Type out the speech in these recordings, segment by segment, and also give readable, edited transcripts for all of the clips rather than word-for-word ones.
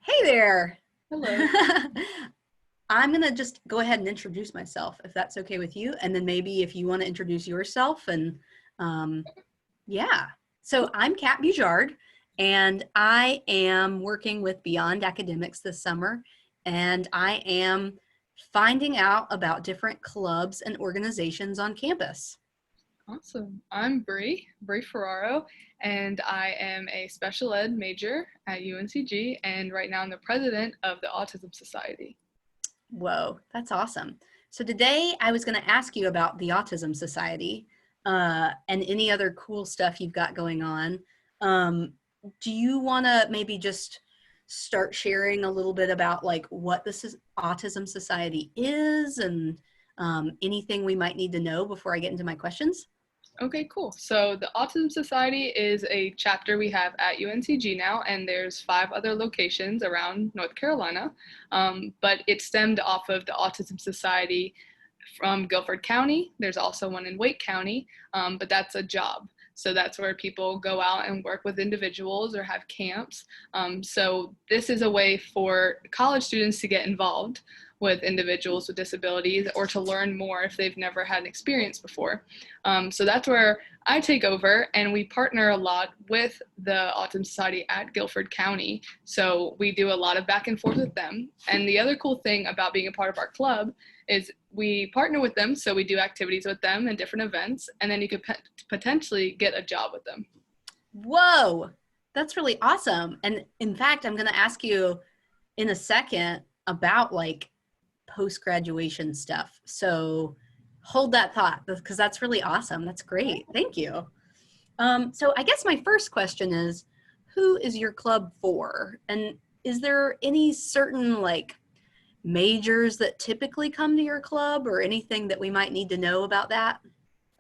Hey there. Hello. I'm going to just go ahead and introduce myself if that's okay with you. And then maybe if you want to introduce yourself and um, yeah. So I'm Kat Bujard and I am working with Beyond Academics this summer. And I am finding out about different clubs and organizations on campus. Awesome. I'm Bree Ferraro, and I am a special ed major at UNCG, and right now I'm the president of the Autism Society. Whoa, that's awesome. So today I was going to ask you about the Autism Society and any other cool stuff you've got going on. Um, do you want to maybe just start sharing a little bit about like what this is, Autism Society is and anything we might need to know before I get into my questions? Okay, cool. So the Autism Society is a chapter we have at UNCG now, and there's 5 other locations around North Carolina. But it stemmed off of the Autism Society from Guilford County. There's also one in Wake County, but that's a job. So that's where people go out and work with individuals or have camps. So this is a way for college students to get involved with individuals with disabilities or to learn more if they've never had an experience before. So that's where I take over, and we partner a lot with the Autism Society at Guilford County. So we do a lot of back and forth with them. And the other cool thing about being a part of our club is we partner with them, so we do activities with them and different events, and then you could potentially get a job with them. Whoa, that's really awesome. And in fact, I'm going to ask you in a second about like post-graduation stuff. So hold that thought because that's really awesome. That's great. Thank you. So I guess my first question is, who is your club for? And is there any certain like majors that typically come to your club or anything that we might need to know about that?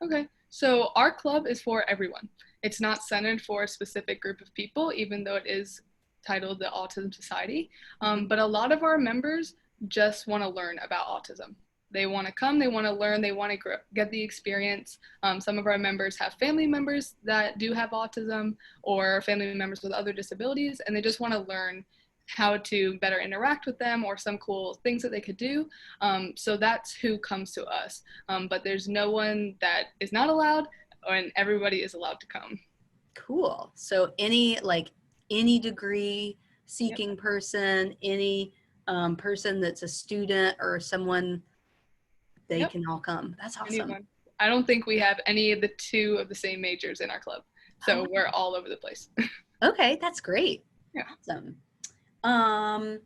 Okay, so our club is for everyone. It's not centered for a specific group of people, even though it is titled the Autism Society. But a lot of our members just want to learn about autism. They want to come, they want to learn, they want to get the experience. Some of our members have family members that do have autism or family members with other disabilities, and they just want to learn how to better interact with them or some cool things that they could do. So that's who comes to us. But there's no one that is not allowed, and everybody is allowed to come. Cool. So any degree Yep. seeking person, any person that's a student or someone, they Yep. can all come. That's awesome. Anyone. I don't think we have any of the 2 of the same majors in our club. So Oh, we're all over the place. okay, that's great. Yeah. Awesome. Um,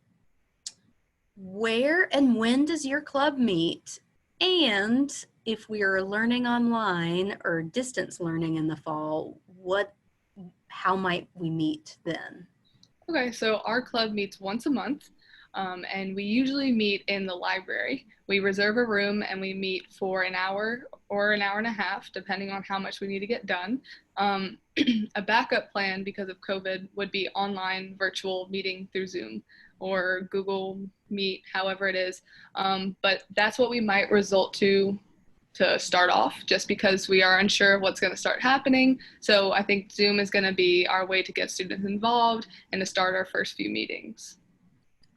where and when does your club meet? And if we are learning online or distance learning in the fall, how might we meet then? Okay, so our club meets once a month, and we usually meet in the library. We reserve a room and we meet for an hour or an hour and a half, depending on how much we need to get done. Um, a backup plan because of COVID would be online virtual meeting through Zoom or Google Meet, however it is. But that's what we might result to start off just because we are unsure of what's going to start happening. So I think Zoom is going to be our way to get students involved and to start our first few meetings.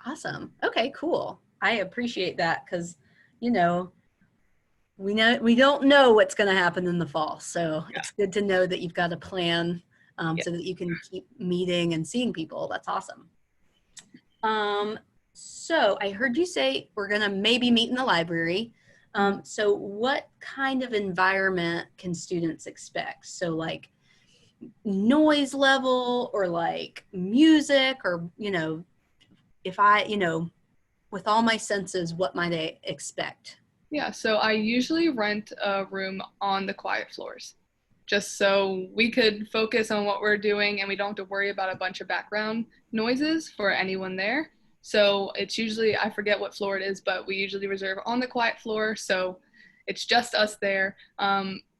Awesome. Okay, cool. I appreciate that because, you know, we don't know what's going to happen in the fall. So Yeah. it's good to know that you've got a plan Yeah. so that you can keep meeting and seeing people. That's awesome. So I heard you say we're going to maybe meet in the library. So what kind of environment can students expect? So like noise level or like music or, if I, with all my senses, what might I expect? Yeah, so I usually rent a room on the quiet floors just so we could focus on what we're doing and we don't have to worry about a bunch of background noises for anyone there. So it's usually, I forget what floor it is, but we usually reserve on the quiet floor. So it's just us there.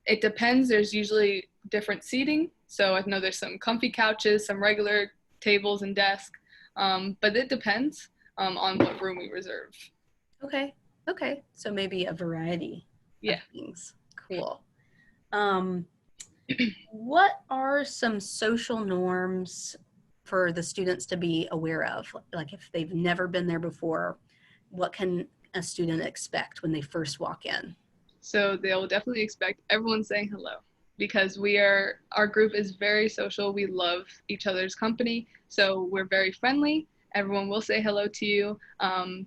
It depends. There's usually different seating. So I know there's some comfy couches, some regular tables and desks, but it depends on what room we reserve. Okay. Okay. So maybe a variety of Yeah. things. Cool. What are some social norms for the students to be aware of? Like if they've never been there before, what can a student expect when they first walk in? So they'll definitely expect everyone saying hello because our group is very social. We love each other's company. So we're very friendly. Everyone will say hello to you. I'm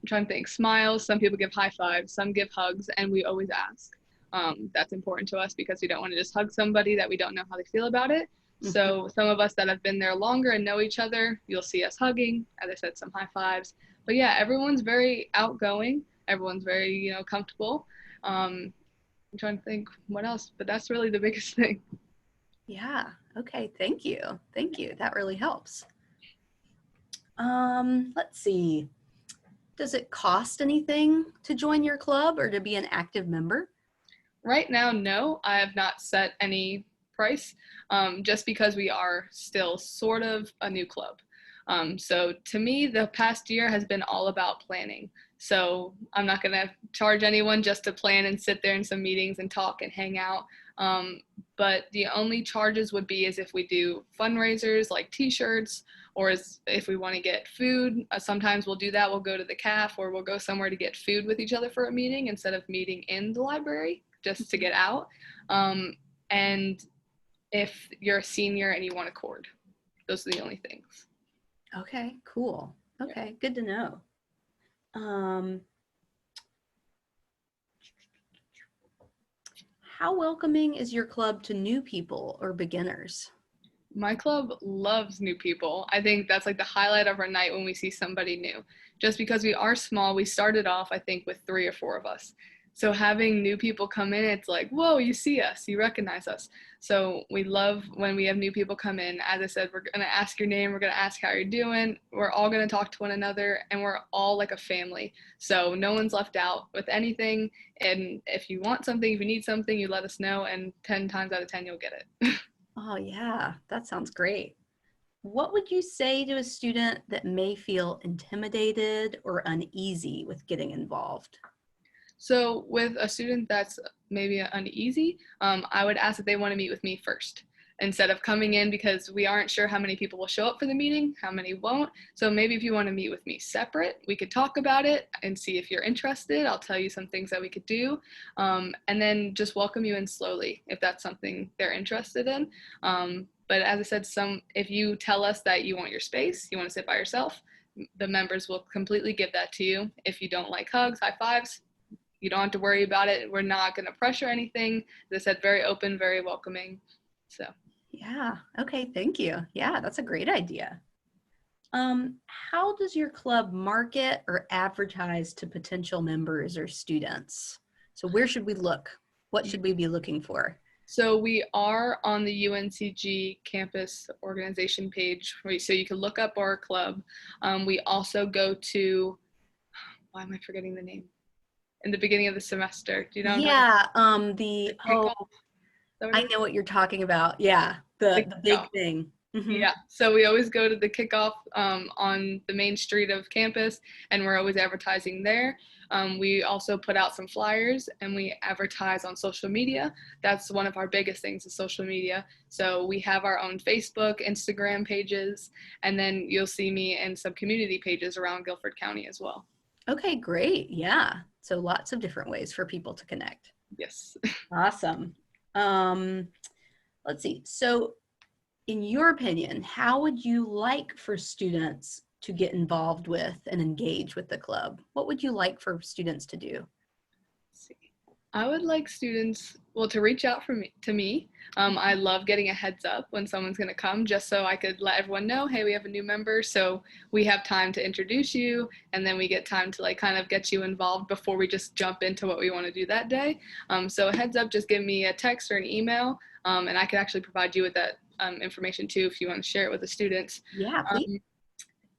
trying to think, smiles. Some people give high fives, some give hugs, and we always ask. That's important to us because we don't want to just hug somebody that we don't know how they feel about it. Mhm. So some of us that have been there longer and know each other, you'll see us hugging. As I said, some high fives. But yeah, everyone's very outgoing. Everyone's very, comfortable. I'm trying to think what else, but that's really the biggest thing. Yeah. Okay. Thank you. Thank you. That really helps. Let's see. Does it cost anything to join your club or to be an active member? Right now, no, I have not set any price just because we are still sort of a new club. So to me, the past year has been all about planning. So I'm not going to charge anyone just to plan and sit there in some meetings and talk and hang out. Um, but the only charges would be as if we do fundraisers like t-shirts or as if we want to get food. Sometimes we'll do that. We'll go to the caf or we'll go somewhere to get food with each other for a meeting instead of meeting in the library just to get out. And if you're a senior and you want a cord, those are the only things. Okay, cool. Yeah. Okay, good to know. Um, how welcoming is your club to new people or beginners? My club loves new people. I think that's like the highlight of our night when we see somebody new. Just because we are small, we started off, I think, with 3 or 4 of us. So having new people come in, it's like, whoa, you see us, you recognize us. So we love when we have new people come in. As I said, we're going to ask your name, we're going to ask how you're doing, we're all going to talk to one another, and we're all like a family. So no one's left out with anything. And if you want something, if you need something, you let us know, and 10 times out of 10, you'll get it. Oh, yeah, that sounds great. What would you say to a student that may feel intimidated or uneasy with getting involved? So with a student that's maybe uneasy, I would ask if they want to meet with me first instead of coming in because we aren't sure how many people will show up for the meeting, how many won't. So maybe if you want to meet with me separate, we could talk about it and see if you're interested. I'll tell you some things that we could do, and then just welcome you in slowly if that's something they're interested in. But as I said, if you tell us that you want your space, you want to sit by yourself, the members will completely give that to you. If you don't like hugs, high fives, you don't have to worry about it. We're not going to pressure anything. As I said, very open, very welcoming. So, Yeah, okay, thank you. Yeah, that's a great idea. How does your club market or advertise to potential members or students? So where should we look? What should we be looking for? so we are on the UNCG campus organization page, so you can look up our club. We also go to, why am I forgetting the name? In the beginning of the semester. Do you know what I'm talking Yeah, about? the The oh, kickoff. Is that what I it is? know what you're talking about. Yeah, The the big kickoff. thing. Yeah, so we always go to the kickoff on the main street of campus, and we're always advertising there. We also put out some flyers, and we advertise on social media. That's one of our biggest things is social media. So we have our own Facebook, Instagram pages, and then you'll see me in some community pages around Guilford County as well. Okay, great. Yeah. So lots of different ways for people to connect. Yes. Awesome. Um, let's see. So in your opinion, how would you like for students to get involved with and engage with the club? What would you like for students to do? See. I would like students, well, to reach out to me. I love getting a heads up when someone's going to come just so I could let everyone know, hey, we have a new member. So we have time to introduce you and then we get time to like kind of get you involved before we just jump into what we want to do that day. So a heads up, just give me a text or an email and I could actually provide you with that information too if you want to share it with the students. Yeah, please.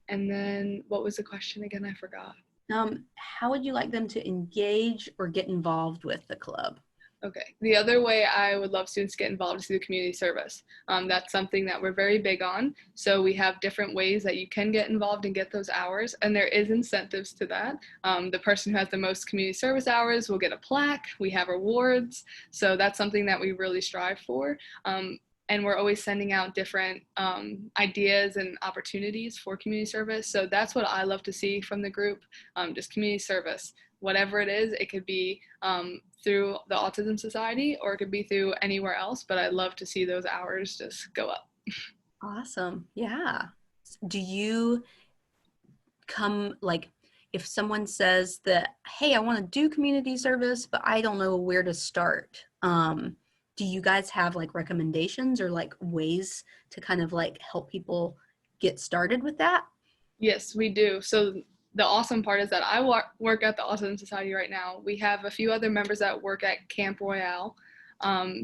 And then what was the question again? I forgot. How would you like them to engage or get involved with the club? Okay. The other way I would love students to get involved is through community service. That's something that we're very big on. So we have different ways that you can get involved and get those hours, and there is incentives to that. The person who has the most community service hours will get a plaque. We have awards. So that's something that we really strive for. and we're always sending out different ideas and opportunities for community service. So that's what I love to see from the group, just community service. Whatever it is, it could be through the Autism Society or it could be through anywhere else, but I love to see those hours just go up. Awesome. Yeah. Do you come, like, if someone says that, hey, I want to do community service, but I don't know where to start, do you guys have like recommendations or like ways to kind of like help people get started with that? Yes, we do. So the awesome part is that I work at the Autism Society right now. We have a few other members that work at Camp Royale.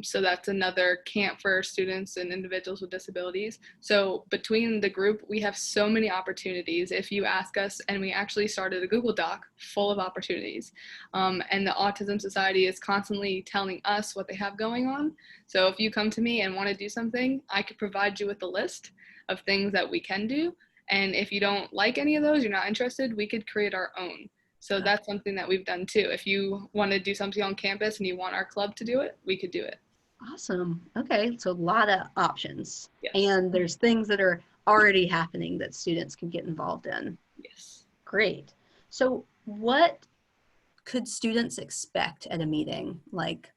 So that's another camp for students and individuals with disabilities. So between the group, we have so many opportunities. If you ask us, and we actually started a Google Doc full of opportunities. And the Autism Society is constantly telling us what they have going on. So if you come to me and want to do something, I could provide you with a list of things that we can do. And if you don't like any of those, you're not interested, we could create our own. So that's something that we've done too. If you want to do something on campus and you want our club to do it, we could do it. Awesome. Okay, so a lot of options. Yes. And there's things that are already happening that students can get involved in. Yes. Great. So what could students expect at a meeting? Like,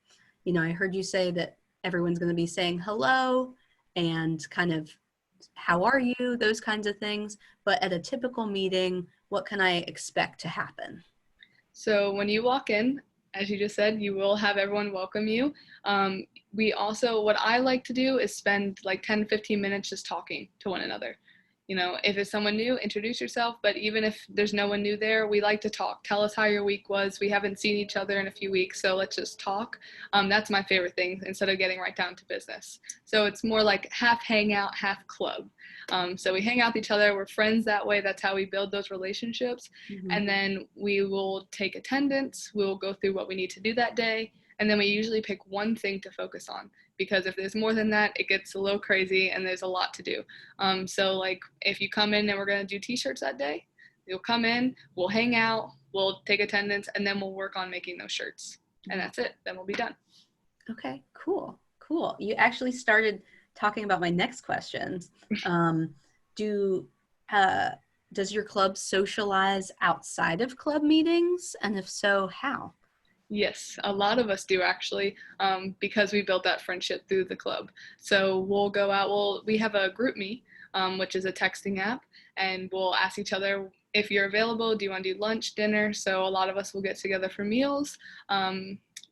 I heard you say that everyone's going to be saying hello and kind of how are you, those kinds of things. But at a typical meeting, what can I expect to happen? So when you walk in, as you just said, you will have everyone welcome you. We also, what I like to do is spend like 10, 15 minutes just talking to one another. If it's someone new, introduce yourself. But even if there's no one new there, we like to talk. Tell us how your week was. We haven't seen each other in a few weeks, so let's just talk. That's my favorite thing instead of getting right down to business. So it's more like half hangout, half club. So we hang out with each other. We're friends that way. That's how we build those relationships. Mm-hmm. And then we will take attendance. We'll go through what we need to do that day. And then we usually pick one thing to focus on, because if there's more than that, it gets a little crazy and there's a lot to do. So like if you come in and we're going to do t-shirts that day, you'll come in, we'll hang out, we'll take attendance, and then we'll work on making those shirts. And that's it. Then we'll be done. Okay, cool. You actually started talking about my next question. Does your club socialize outside of club meetings? And if so, how? Yes, a lot of us do actually, because we built that friendship through the club. So we'll go out, we have a GroupMe, which is a texting app, and we'll ask each other if you're available, do you want to do lunch, dinner? So a lot of us will get together for meals.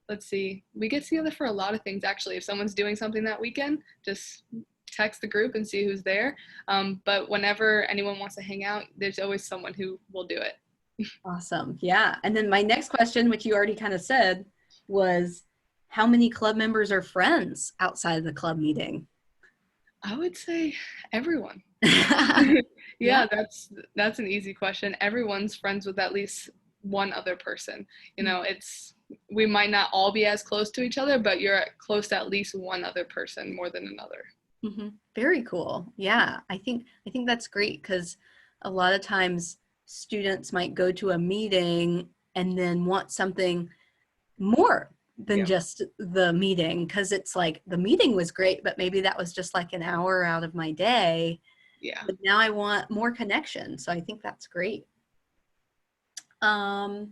Let's see, we get together for a lot of things actually. If someone's doing something that weekend, just text the group and see who's there. But whenever anyone wants to hang out, there's always someone who will do it. Awesome. Yeah. And then my next question, which you already kind of said, was how many club members are friends outside of the club meeting? I would say everyone. Yeah, that's an easy question. Everyone's friends with at least one other person. We might not all be as close to each other, but you're close to at least one other person more than another. Mm-hmm. Very cool. Yeah. I think that's great, because a lot of times students might go to a meeting and then want something more than just the meeting, because it's like the meeting was great, but maybe that was just like an hour out of my day. Yeah. But now I want more connection. So I think that's great. How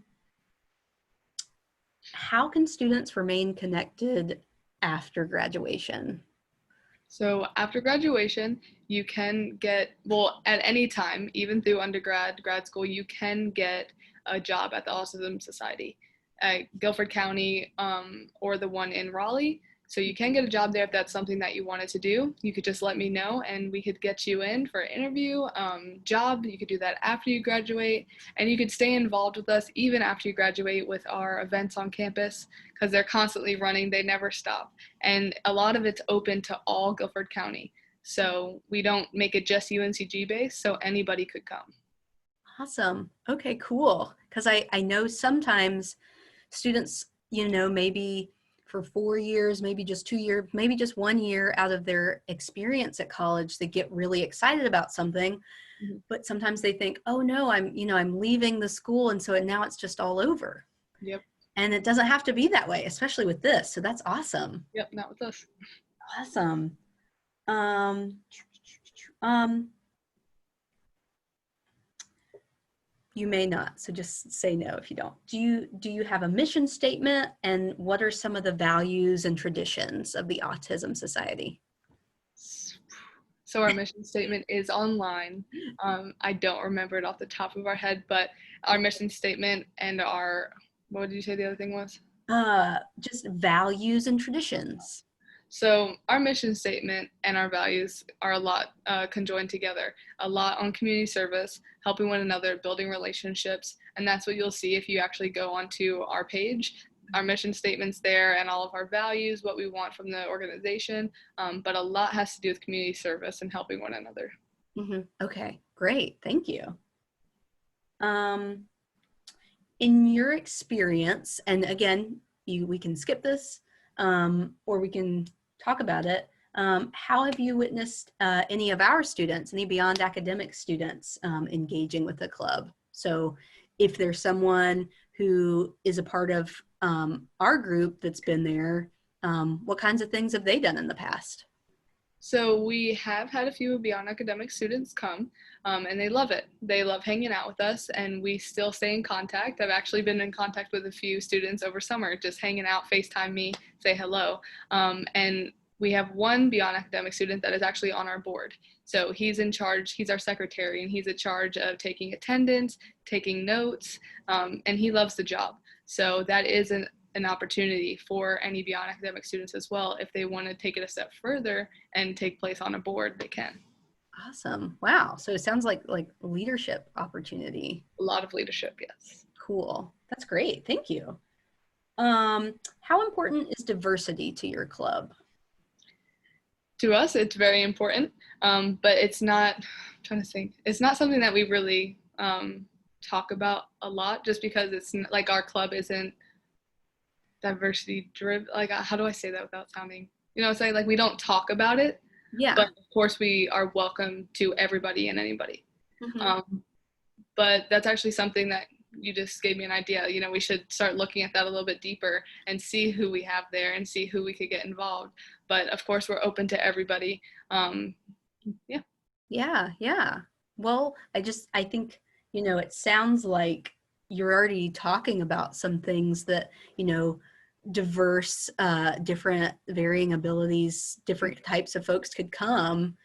can students remain connected after graduation? So after graduation, you can get, at any time, even through undergrad, grad school, you can get a job at the Autism Society at Guilford County, or the one in Raleigh. So you can get a job there if that's something that you wanted to do. You could just let me know and we could get you in for an interview, job. You could do that after you graduate, and you could stay involved with us even after you graduate with our events on campus, because they're constantly running. They never stop. And a lot of it's open to all Guilford County. So we don't make it just UNCG based, so anybody could come. Awesome. Okay, cool. Because I know sometimes students, maybe for 4 years, maybe just 2 years, maybe just 1 year out of their experience at college, they get really excited about something, mm-hmm. but sometimes they think, oh no, I'm leaving the school, and so now it's just all over. Yep. And it doesn't have to be that way, especially with this. So that's awesome. Yep, not with us. Awesome. Um, um, you may not, so just say no if you don't. Do you have a mission statement, and what are some of the values and traditions of the Autism Society? So our mission statement is online. I don't remember it off the top of our head, but our mission statement and our, what did you say the other thing was? Just values and traditions. So our mission statement and our values are a lot conjoined together. A lot on community service, helping one another, building relationships, and that's what you'll see if you actually go onto our page. Our mission statement's there and all of our values, what we want from the organization, but a lot has to do with community service and helping one another. Okay, great. Thank you. Um, in your experience, and again, we can skip this, or we can talk about it. How have you witnessed any of our students, any beyond academic students, engaging with the club? So if there's someone who is a part of our group that's been there, what kinds of things have they done in the past? So we have had a few beyond academic students come, and they love it. They love hanging out with us, and we still stay in contact. I've actually been in contact with a few students over summer, just hanging out, FaceTime me, say hello. And we have one beyond academic student that is actually on our board. So he's in charge, he's our secretary, and he's in charge of taking attendance, taking notes, and he loves the job. So that is an opportunity for any beyond academic students as well. If they want to take it a step further and take place on a board, they can. Awesome. Wow. So it sounds like leadership opportunity. A lot of leadership, yes. Cool. That's great. Thank you. How important is diversity to your club? To us, it's very important, but it's not, I'm trying to think, it's not something that we really talk about a lot, just because it's like our club isn't diversity driven. Like, how do I say that without sounding, it's like we don't talk about it, Yeah. but of course we are welcome to everybody and anybody. Mm-hmm. But that's actually something that you just gave me an idea. We should start looking at that a little bit deeper and see who we have there and see who we could get involved. But of course, we're open to everybody. Yeah. Yeah. Well, I think, it sounds like you're already talking about some things that, diverse, different varying abilities, different types of folks could come.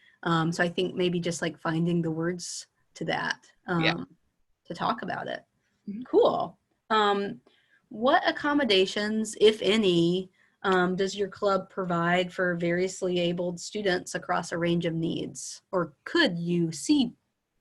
So I think maybe just like finding the words to that, Yeah. to talk about it. Mm-hmm. Cool. What accommodations, if any, does your club provide for variously abled students across a range of needs? Or could you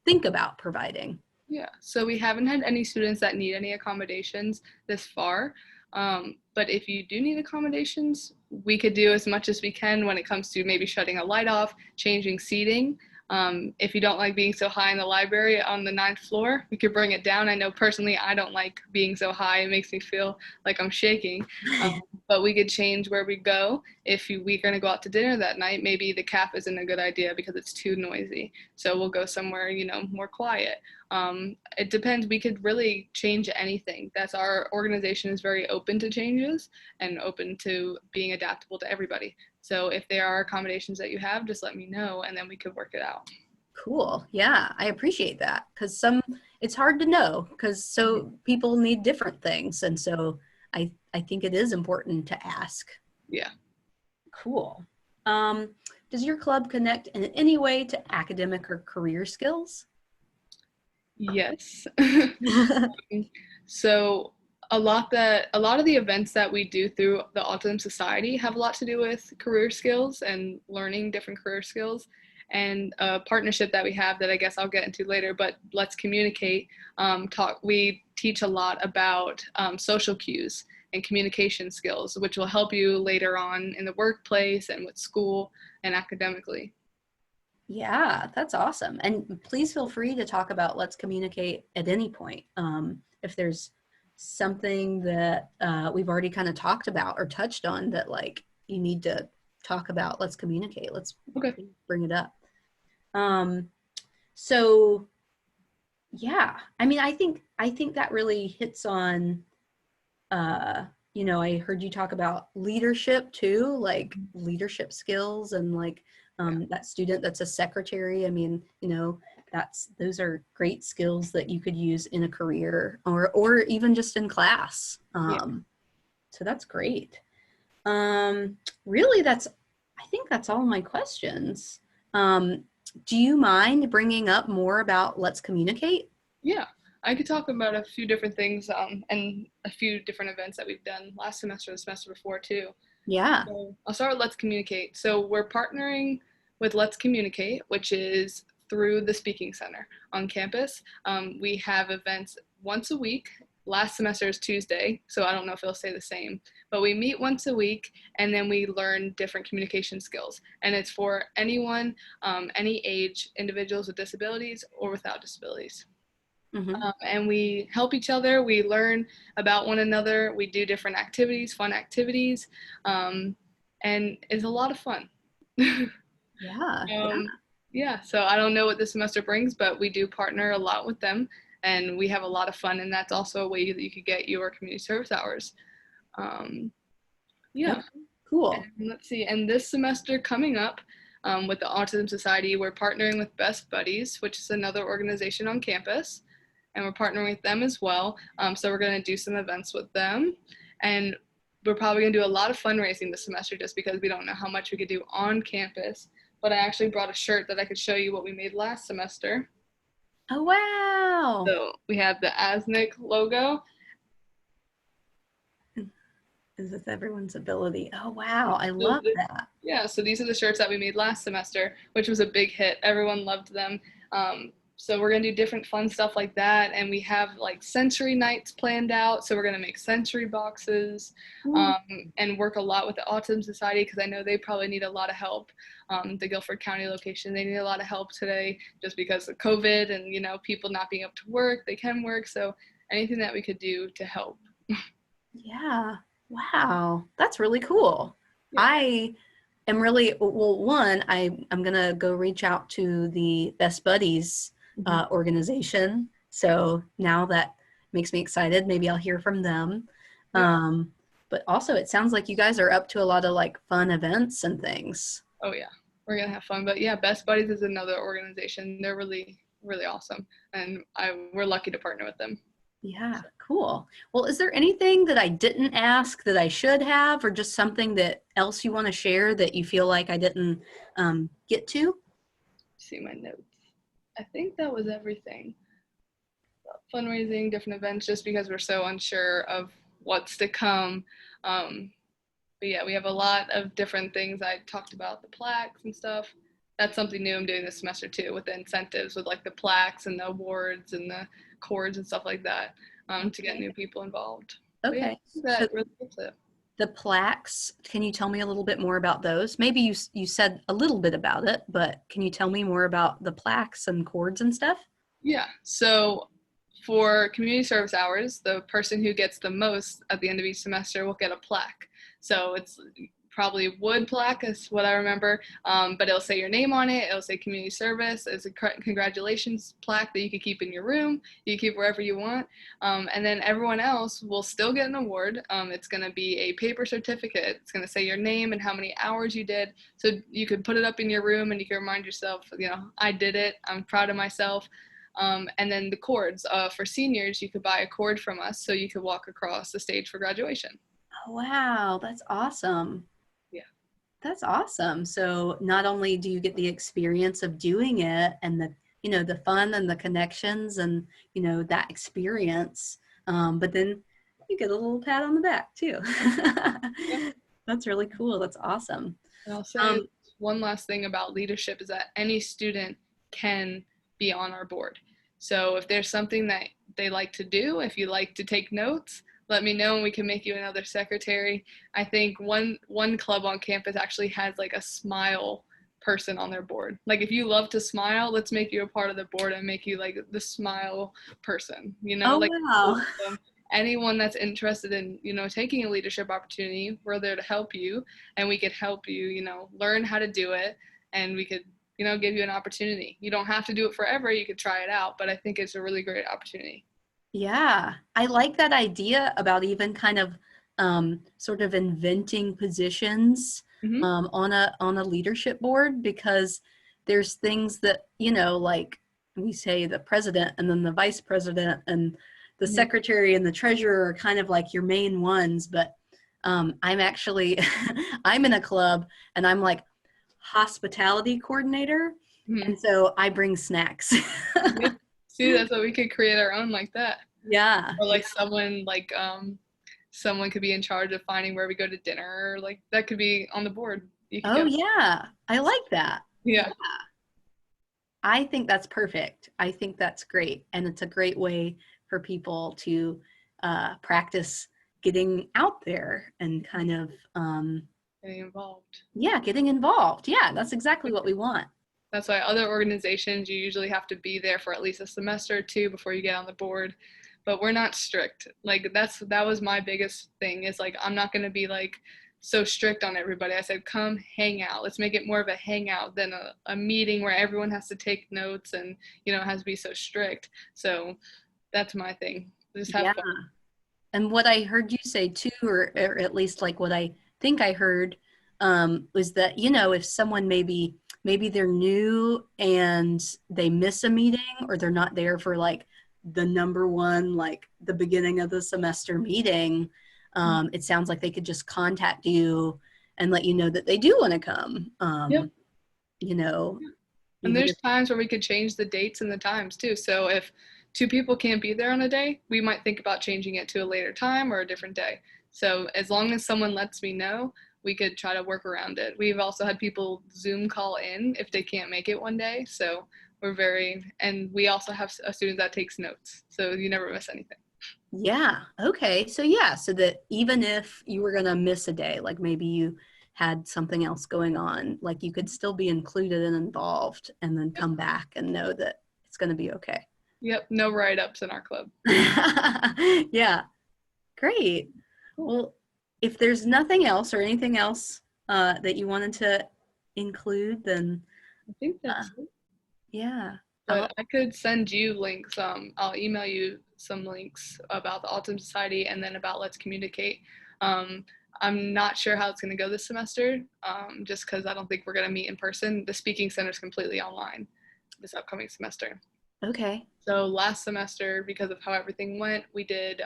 think about providing? Yeah, so we haven't had any students that need any accommodations this far. But if you do need accommodations, we could do as much as we can when it comes to maybe shutting a light off, changing seating. If you don't like being so high in the library on the 9th floor, we could bring it down. I know personally I don't like being so high. It makes me feel like I'm shaking. But we could change where we go. If we're going to go out to dinner that night, maybe the caf isn't a good idea because it's too noisy. So we'll go somewhere, more quiet. It depends. We could really change anything. That's our organization is very open to changes and open to being adaptable to everybody. So if there are accommodations that you have, just let me know and then we could work it out. Cool. Yeah, I appreciate that because it's hard to know because so people need different things. And so I think it is important to ask. Yeah. Cool. Does your club connect in any way to academic or career skills? Yes. So a lot of the events that we do through the Autism Society have a lot to do with career skills and learning different career skills. And a partnership that we have that I guess I'll get into later, but Let's Communicate. We teach a lot about social cues and communication skills, which will help you later on in the workplace and with school and academically. Yeah, that's awesome. And please feel free to talk about Let's Communicate at any point. If there's something that we've already kind of talked about or touched on that like you need to talk about, Let's Communicate. Let's bring it up. So yeah, I mean, I think that really hits on, I heard you talk about leadership too, like leadership skills and like That student that's a secretary, I mean, those are great skills that you could use in a career or even just in class. Yeah. So that's great. Really, I think that's all my questions. Do you mind bringing up more about Let's Communicate? Yeah, I could talk about a few different things and a few different events that we've done last semester, the semester before too. Yeah. So I'll start with Let's Communicate. So we're partnering with Let's Communicate, which is through the Speaking Center on campus. We have events once a week. Last semester is Tuesday, so I don't know if it'll stay the same. But we meet once a week, and then we learn different communication skills. And it's for anyone, any age, individuals with disabilities or without disabilities. Mm-hmm. And we help each other. We learn about one another. We do different activities, fun activities, and it's a lot of fun. Yeah. um, yeah, so I don't know what this semester brings, but we do partner a lot with them, and we have a lot of fun. And that's also a way that you could get your community service hours. Yeah. Okay, cool. And let's see. And this semester coming up, with the Autism Society, we're partnering with Best Buddies, which is another organization on campus, and we're partnering with them as well. So we're going to do some events with them, and we're probably going to do a lot of fundraising this semester just because we don't know how much we could do on campus. But I actually brought a shirt that I could show you what we made last semester. Oh, wow. So we have the ASNIC logo. Is this everyone's ability? Oh, wow. I So love that. yeah, so these are the shirts that we made last semester, which was a big hit. Everyone loved them. So we're gonna do different fun stuff like that, and we have like sensory nights planned out. So we're gonna make sensory boxes, and work a lot with the Autism Society because I know they probably need a lot of help. The Guilford County location, they need a lot of help today just because of COVID and people not being able to work. They can work, so anything that we could do to help. Yeah. Wow. That's really cool. Yeah. I am really, well, one, I'm going to go reach out to the Best Buddies organization. So now that makes me excited. Maybe I'll hear from them. Yeah. But also it sounds like you guys are up to a lot of like fun events and things. Oh yeah, we're gonna have fun. But yeah, Best Buddies is another organization. They're really, really awesome, and we're lucky to partner with them. Yeah, cool. Well, is there anything that I didn't ask that I should have, or just something that else you want to share that you feel like I didn't get to? See my notes. I think that was everything. Fundraising, different events, just because we're so unsure of what's to come. But yeah, we have a lot of different things. I talked about the plaques and stuff. That's something new I'm doing this semester too, with the incentives, with like the plaques and the awards and the cords and stuff like that, to get new people involved. Okay. Yeah, So that really is it. the plaques, can you tell me a little bit more about those? Maybe you said a little bit about it, but can you tell me more about the plaques and cords and stuff? Yeah. So for community service hours, the person who gets the most at the end of each semester will get a plaque. So it's probably wood plaque is what I remember, but it'll say your name on it. It'll say community service. It's a congratulations plaque that you can keep in your room. You can keep wherever you want. And then everyone else will still get an award. It's going to be a paper certificate. It's going to say your name and how many hours you did. So you can put it up in your room and you can remind yourself, I did it. I'm proud of myself. And then the cords, for seniors, you could buy a cord from us so you could walk across the stage for graduation. Oh, wow, that's awesome. Yeah. That's awesome. So not only do you get the experience of doing it and the fun and the connections and, that experience, but then you get a little pat on the back too. Yeah. That's really cool. That's awesome. And I'll say one last thing about leadership is that any student can be on our board. So if there's something that they like to do, if you like to take notes, let me know and we can make you another secretary. I think one club on campus actually has like a smile person on their board. Like if you love to smile, let's make you a part of the board and make you like the smile person, Oh, like wow. anyone that's interested in, taking a leadership opportunity, we're there to help you and we could help you, learn how to do it and we could, give you an opportunity. You don't have to do it forever. You could try it out, but I think it's a really great opportunity. Yeah, I like that idea about even kind of sort of inventing positions Mm-hmm. on a leadership board, because there's things that, you know, like we say the president and then the vice president and the Mm-hmm. secretary and the treasurer are kind of like your main ones, but I'm actually I'm in a club and I'm like hospitality coordinator, Mm-hmm. and so I bring snacks. Yep. See, that's what we could create our own like that. Yeah. Or like someone could be in charge of finding where we go to dinner, or like that could be on the board. You could Oh get yeah, I like that. Yeah, yeah. I think that's perfect. I think that's great, and it's a great way for people to practice getting out there and kind of Getting involved. yeah, getting involved. Yeah, that's exactly what we want. That's why other organizations, you usually have to be there for at least a semester or two before you get on the board. But we're not strict. Like that was my biggest thing, is like I'm not gonna be like so strict on everybody. I said, come hang out. Let's make it more of a hangout than a meeting where everyone has to take notes and, you know, it has to be so strict. So that's my thing. Just have Yeah. fun. And what I heard you say too, or at least like what I think I heard, was that, you know, if someone maybe they're new and they miss a meeting, or they're not there for like the number one, like the beginning of the semester meeting, it sounds like they could just contact you and let you know that they do want to come. Yep. You know, And even there's if, times where we could change the dates and the times too. So if two people can't be there on a day, we might think about changing it to a later time or a different day. So as long as someone lets me know, we could try to work around it. We've also had people Zoom call in if they can't make it one day. So and we also have a student that takes notes. So you never miss anything. yeah, okay. So yeah, so that even if you were going to miss a day, like maybe you had something else going on, like you could still be included and involved and then Yep. come back and know that it's going to be okay. Yep. No write ups in our club. Yeah, great. Cool. Well, if there's nothing else or anything else that you wanted to include, then I think uh, that's it. yeah. But I could send you links. I'll email you some links about the Autism Society and then about Let's Communicate. Um, I'm not sure how it's going to go this semester, just because I don't think we're going to meet in person. The speaking center is completely online this upcoming semester. Okay. So last semester, because of how everything went, we did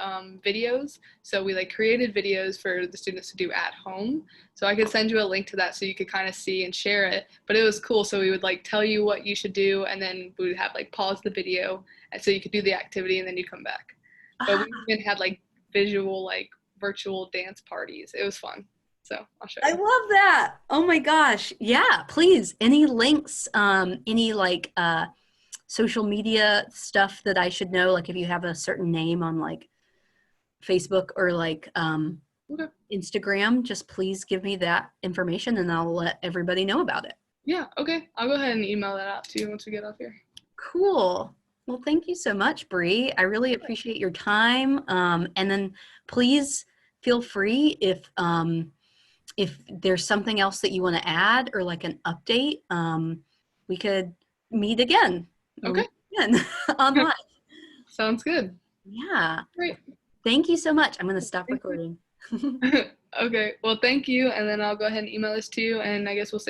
videos. So we like created videos for the students to do at home. So I could send you a link to that so you could kind of see and share it. But it was cool. So we would like tell you what you should do, and then we would have like pause the video, and so you could do the activity and then you come back. But Ah, we even had like visual, like virtual dance parties. It was fun. So I'll show I you. love that. Oh my gosh. Yeah, please. Any links, any like social media stuff that I should know, like if you have a certain name on like Facebook or like Okay. Instagram, just please give me that information and I'll let everybody know about it. Yeah. Okay. I'll go ahead and email that out to you once we get off here. Cool. Well, thank you so much, Bree. I really appreciate your time. And then please feel free if there's something else that you want to add or like an update, we could meet again. We'll Okay. meet again online. Sounds good. Yeah. Great. Thank you so much. I'm going to stop Thank recording. you. Okay. Well, thank you. And then I'll go ahead and email this to you. And I guess we'll stay